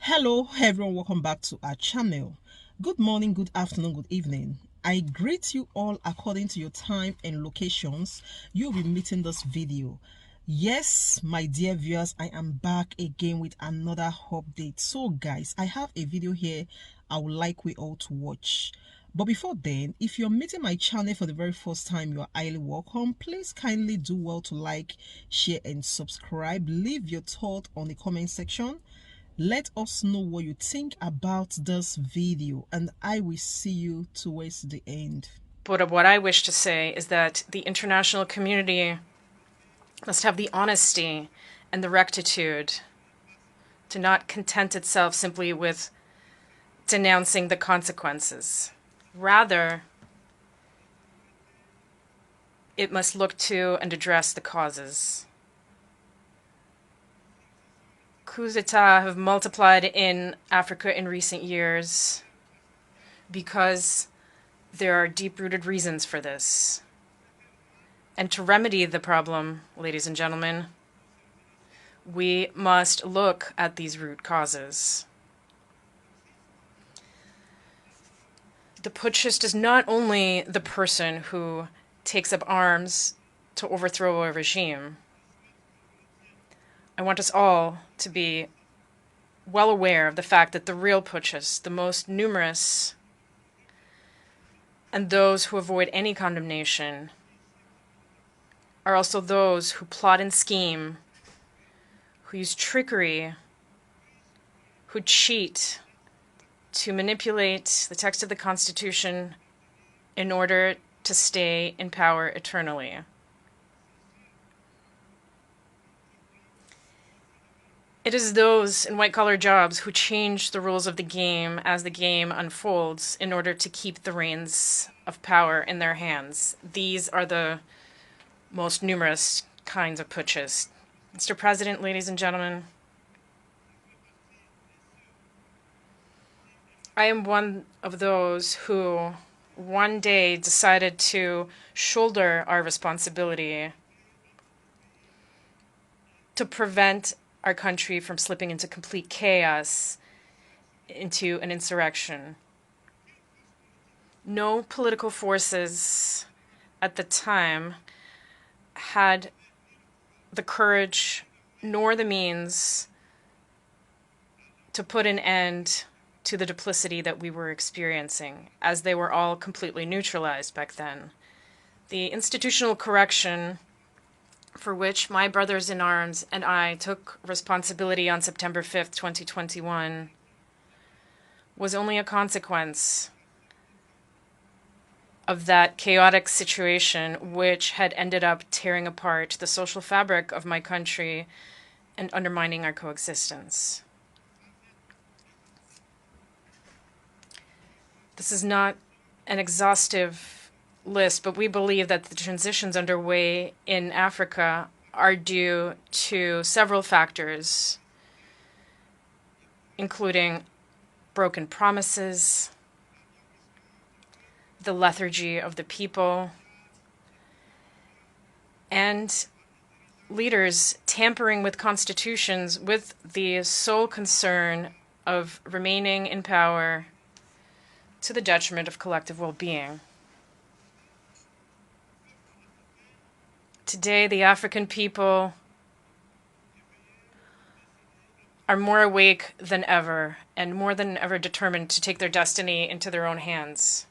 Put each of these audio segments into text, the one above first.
Hello everyone, welcome back to our channel. Good morning, good afternoon, good evening. I greet you all according to your time and locations you'll be meeting this video. Yes, my dear viewers, I am back again with another update. So guys, I have a video here I would like we all to watch. But before then, if you're meeting my channel for the very first time, you're highly welcome. Please kindly do well to like, share and subscribe. Leave your thought on the comment section. Let us know what you think about this video, and I will see you towards the end. But what I wish to say is that the international community must have the honesty and the rectitude to not content itself simply with denouncing the consequences. Rather, it must look to and address the causes. Coups d'etat have multiplied in Africa in recent years because there are deep-rooted reasons for this. And to remedy the problem, ladies and gentlemen, we must look at these root causes. The putschist is not only the person who takes up arms to overthrow a regime. I want us all to be well aware of the fact that the real putschists, the most numerous, and those who avoid any condemnation, are also those who plot and scheme, who use trickery, who cheat to manipulate the text of the Constitution in order to stay in power eternally. It is those in white-collar jobs who change the rules of the game as the game unfolds in order to keep the reins of power in their hands. These are the most numerous kinds of putschists. Mr. President, ladies and gentlemen, I am one of those who one day decided to shoulder our responsibility to prevent our country from slipping into complete chaos, into an insurrection. No political forces at the time had the courage nor the means to put an end to the duplicity that we were experiencing, as they were all completely neutralized back then. The institutional correction for which my brothers in arms and I took responsibility on September 5th, 2021, was only a consequence of that chaotic situation which had ended up tearing apart the social fabric of my country and undermining our coexistence. This is not an exhaustive list, but we believe that the transitions underway in Africa are due to several factors, including broken promises, the lethargy of the people, and leaders tampering with constitutions with the sole concern of remaining in power to the detriment of collective well-being. Today, the African people are more awake than ever and more than ever determined to take their destiny into their own hands.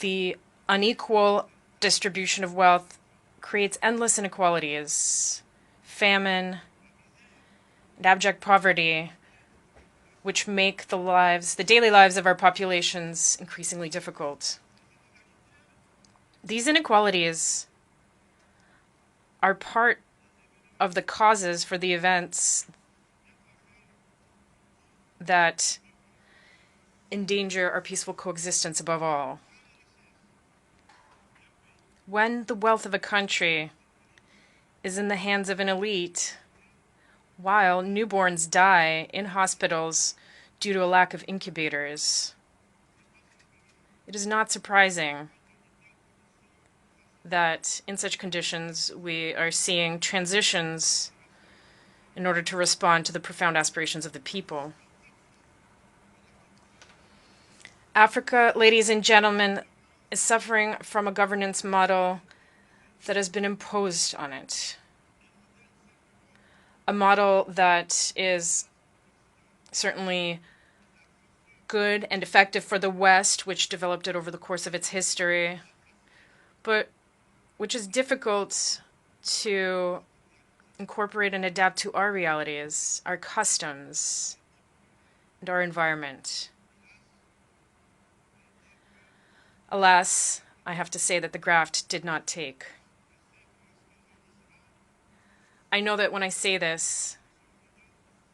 The unequal distribution of wealth creates endless inequalities, famine, and abject poverty, which make the daily lives of our populations increasingly difficult. These inequalities are part of the causes for the events that endanger our peaceful coexistence above all. When the wealth of a country is in the hands of an elite, while newborns die in hospitals due to a lack of incubators, it is not surprising that in such conditions we are seeing transitions in order to respond to the profound aspirations of the people. Africa, ladies and gentlemen, is suffering from a governance model that has been imposed on it. A model that is certainly good and effective for the West, which developed it over the course of its history, but which is difficult to incorporate and adapt to our realities, our customs, and our environment. Alas, I have to say that the graft did not take. I know that when I say this,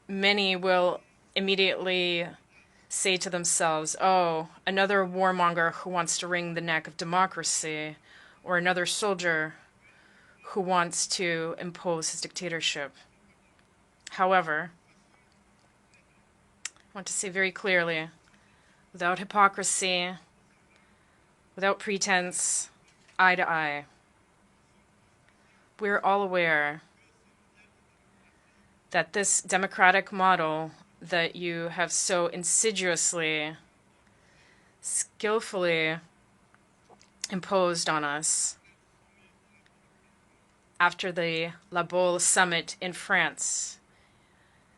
many will immediately say to themselves, oh, another warmonger who wants to wring the neck of democracy, or another soldier who wants to impose his dictatorship. However, I want to say very clearly, without hypocrisy, without pretense, eye to eye, we're all aware that this democratic model that you have so insidiously, skillfully imposed on us after the La Baule summit in France,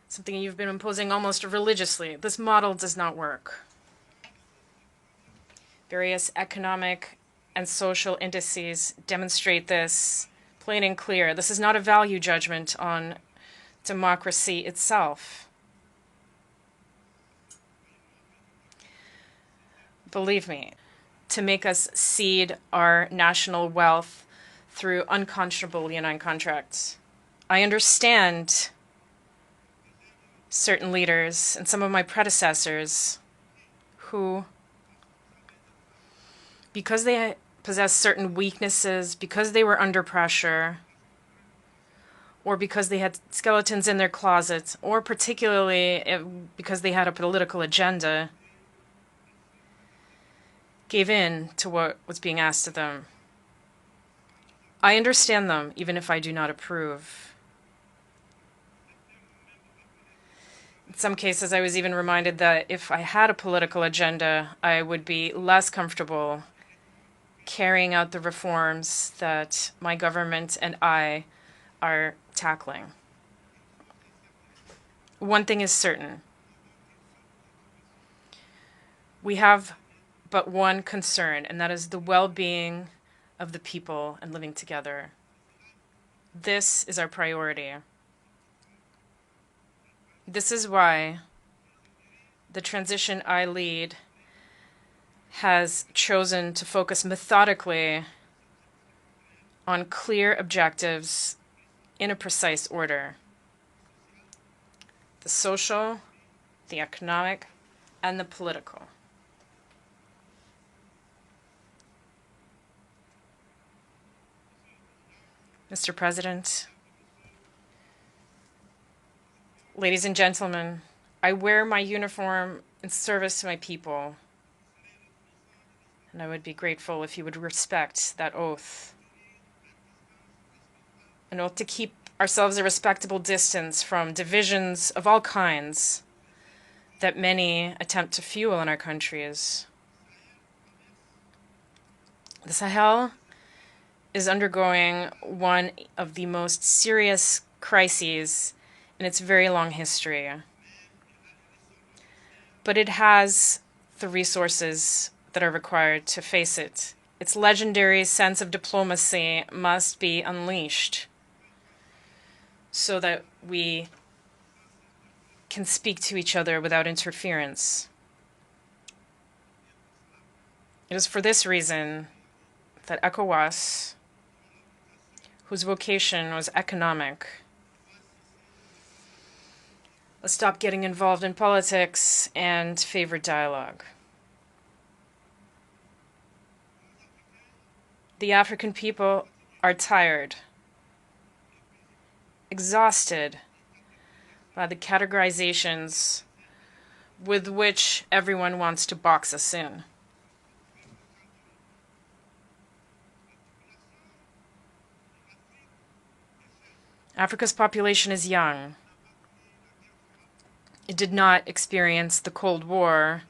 something you've been imposing almost religiously, this model does not work. Various economic and social indices demonstrate this plain and clear. This is not a value judgment on democracy itself. Believe me, to make us cede our national wealth through unconscionable Union contracts. I understand certain leaders and some of my predecessors who, because they possess certain weaknesses, because they were under pressure, or because they had skeletons in their closets, or particularly because they had a political agenda, gave in to what was being asked of them. I understand them, even if I do not approve. In some cases, I was even reminded that if I had a political agenda, I would be less comfortable carrying out the reforms that my government and I are tackling. One thing is certain. We have but one concern, and that is the well-being of the people and living together. This is our priority. This is why the transition I lead has chosen to focus methodically on clear objectives in a precise order. The social, the economic, and the political. Mr. President, ladies and gentlemen, I wear my uniform in service to my people, and I would be grateful if you would respect that oath. An oath to keep ourselves a respectable distance from divisions of all kinds that many attempt to fuel in our countries. The Sahel is undergoing one of the most serious crises in its very long history. But it has the resources that are required to face it. Its legendary sense of diplomacy must be unleashed so that we can speak to each other without interference. It is for this reason that ECOWAS, whose vocation was economic, let's stop getting involved in politics and favor dialogue. The African people are tired, exhausted by the categorizations with which everyone wants to box us in. Africa's population is young. It did not experience the Cold War,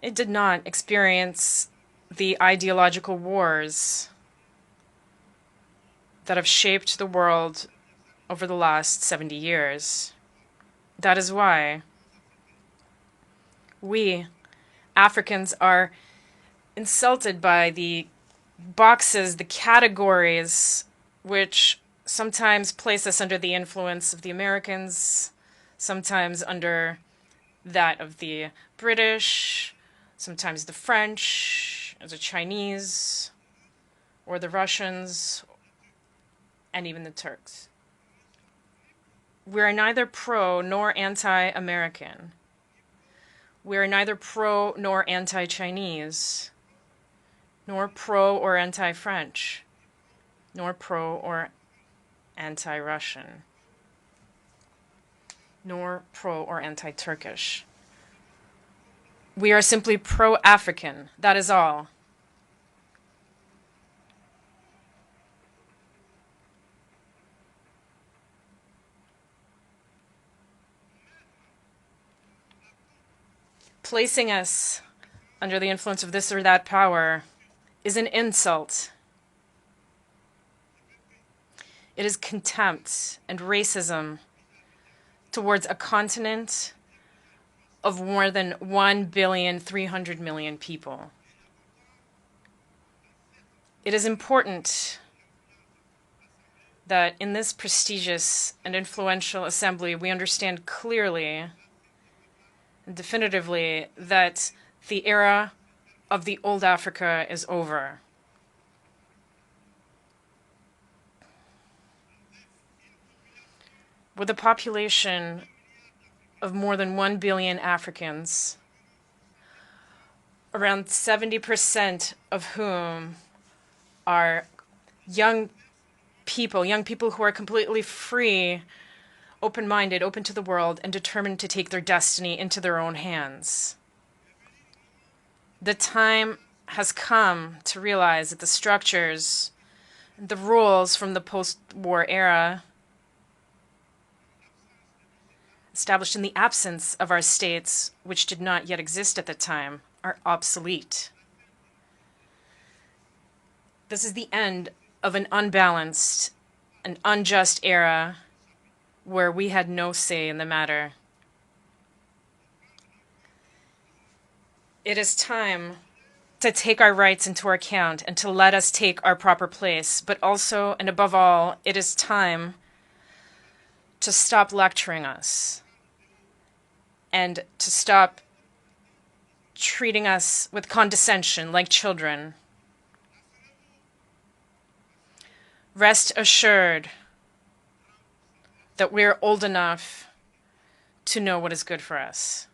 It did not experience the ideological wars that have shaped the world over the last 70 years. That is why we, Africans, are insulted by the boxes, the categories, which sometimes place us under the influence of the Americans, sometimes under that of the British, sometimes the French, or the Chinese, or the Russians, and even the Turks. We are neither pro nor anti-American. We are neither pro nor anti-Chinese, nor pro or anti-French, nor pro or anti-Russian, nor pro or anti-Turkish. We are simply pro-African, that is all. Placing us under the influence of this or that power is an insult. It is contempt and racism towards a continent of more than 1,300,000,000 people. It is important that in this prestigious and influential assembly we understand clearly and definitively that the era of the old Africa is over. With a population of more than 1 billion Africans, around 70% of whom are young people who are completely free, open-minded, open to the world, and determined to take their destiny into their own hands. The time has come to realize that the structures, the rules from the post-war era, established in the absence of our states, which did not yet exist at the time, are obsolete. This is the end of an unbalanced and unjust era where we had no say in the matter. It is time to take our rights into account and to let us take our proper place, but also, and above all, it is time to stop lecturing us and to stop treating us with condescension like children. Rest assured that we're old enough to know what is good for us.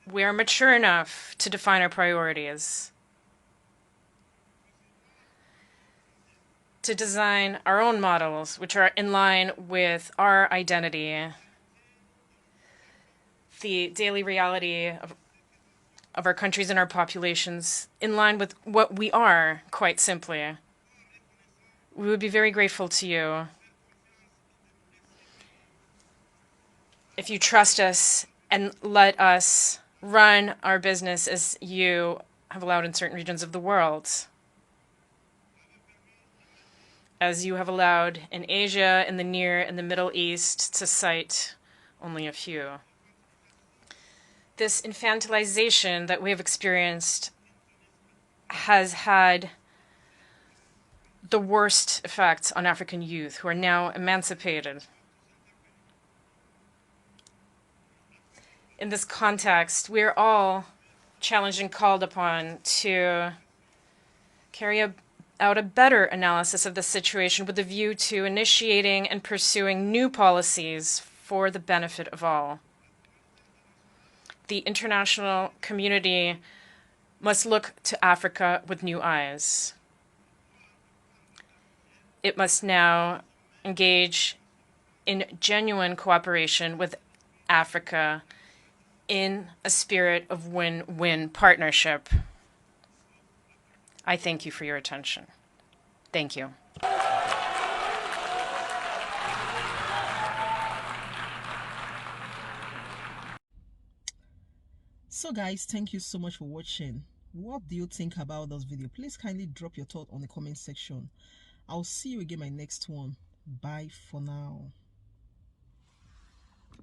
We are mature enough to define our priorities, to design our own models which are in line with our identity, the daily reality of our countries and our populations, in line with what we are, quite simply. We would be very grateful to you if you trust us and let us run our business as you have allowed in certain regions of the world, as you have allowed in Asia, in the Near and the Middle East, to cite only a few. This infantilization that we have experienced has had the worst effects on African youth who are now emancipated. In this context, we are all challenged and called upon to carry out a better analysis of the situation with a view to initiating and pursuing new policies for the benefit of all. The international community must look to Africa with new eyes. It must now engage in genuine cooperation with Africa in a spirit of win-win partnership. I thank you for your attention. Thank you. So guys, thank you so much for watching. What do you think about this video? Please kindly drop your thought on the comment section. I'll see you again my next one. Bye for now.